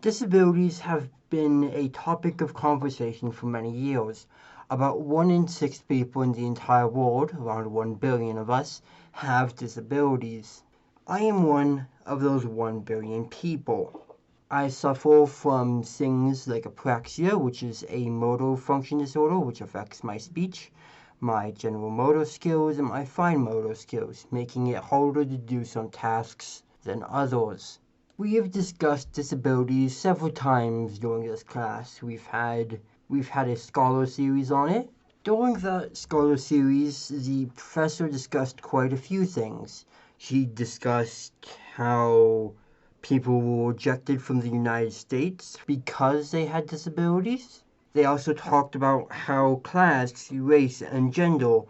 Disabilities have been a topic of conversation for many years. About 1 in 6 people in the entire world, around 1 billion of us, have disabilities. I am one of those 1 billion people. I suffer from things like apraxia, which is a motor function disorder which affects my speech, my general motor skills, and my fine motor skills, making it harder to do some tasks than others. We have discussed disabilities several times during this class. We've had a scholar series on it. During the scholar series, the professor discussed quite a few things. She discussed how people were rejected from the United States because they had disabilities. They also talked about how class, race, and gender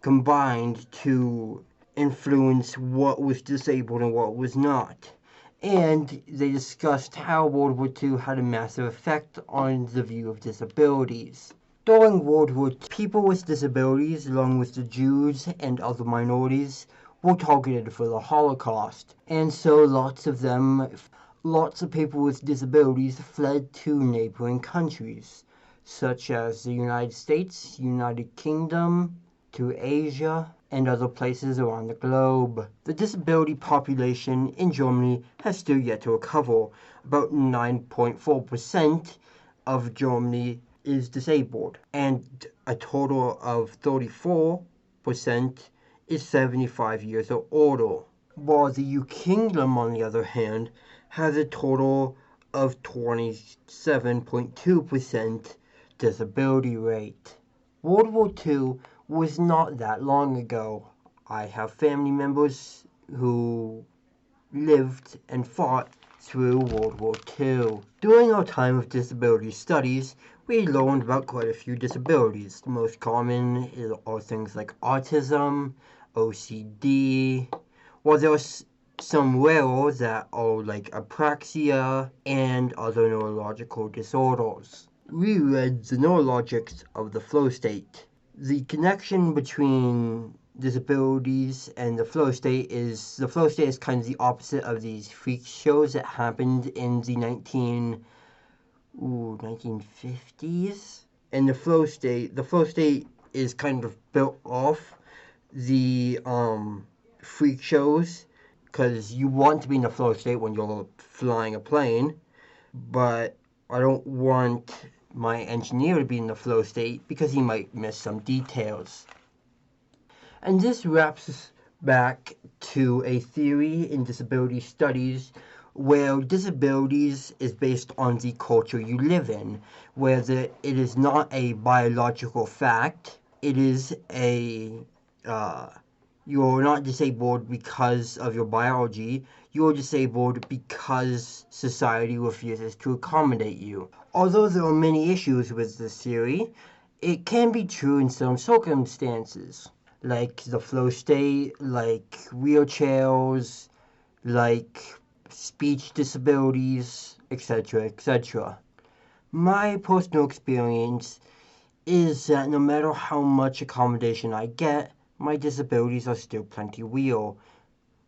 combined to influence what was disabled and what was not. And they discussed how World War II had a massive effect on the view of disabilities. During World War II, people with disabilities, along with the Jews and other minorities, were targeted for the Holocaust. And so lots of people with disabilities fled to neighboring countries, such as the United States, United Kingdom, to Asia, and other places around the globe. The disability population in Germany has still yet to recover. About 9.4% of Germany is disabled, and a total of 34% is 75 years or older. While the UK Kingdom, on the other hand, has a total of 27.2% disability rate. World War II was not that long ago. I have family members who lived and fought through World War II. During our time of disability studies, we learned about quite a few disabilities. The most common are things like autism, OCD, while there are some rarer that are like apraxia and other neurological disorders. We read the neurologics of the flow state. The connection between disabilities and the flow state is kind of the opposite of these freak shows that happened in the 1950s. And the flow state is kind of built off the freak shows, because you want to be in the flow state when you're flying a plane, but I don't want my engineer to be in the flow state because he might miss some details. And this wraps us back to a theory in disability studies where disabilities is based on the culture you live in, where it is not a biological fact, it is you're not disabled because of your biology, you're disabled because society refuses to accommodate you. Although there are many issues with this theory, it can be true in some circumstances, like the flow state, like wheelchairs, like speech disabilities, etc., etc. My personal experience is that no matter how much accommodation I get, my disabilities are still plenty real.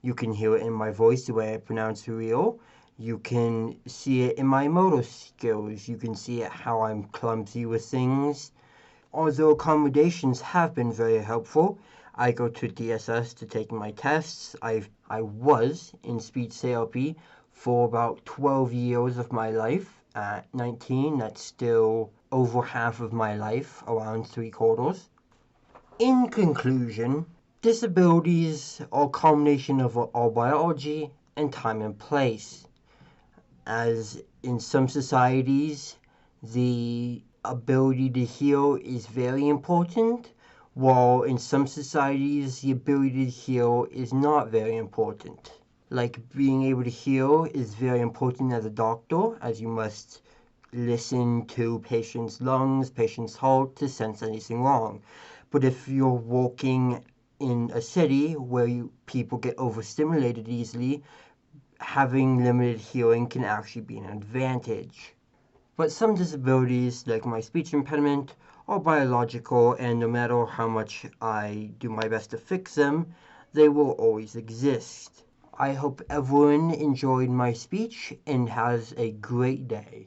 You can hear it in my voice, the way I pronounce real. You can see it in my motor skills. You can see it how I'm clumsy with things. Although accommodations have been very helpful, I go to DSS to take my tests. I was in speech therapy for about 12 years of my life. At 19, that's still over half of my life, around 3/4. In conclusion, disabilities are a combination of our biology and time and place. As in some societies, the ability to heal is very important, while in some societies, the ability to heal is not very important. Like being able to heal is very important as a doctor, as you must listen to patients' lungs, patients' heart to sense anything wrong. But if you're walking in a city where people get overstimulated easily, having limited hearing can actually be an advantage. But some disabilities, like my speech impediment, are biological, and no matter how much I do my best to fix them, they will always exist. I hope everyone enjoyed my speech and has a great day.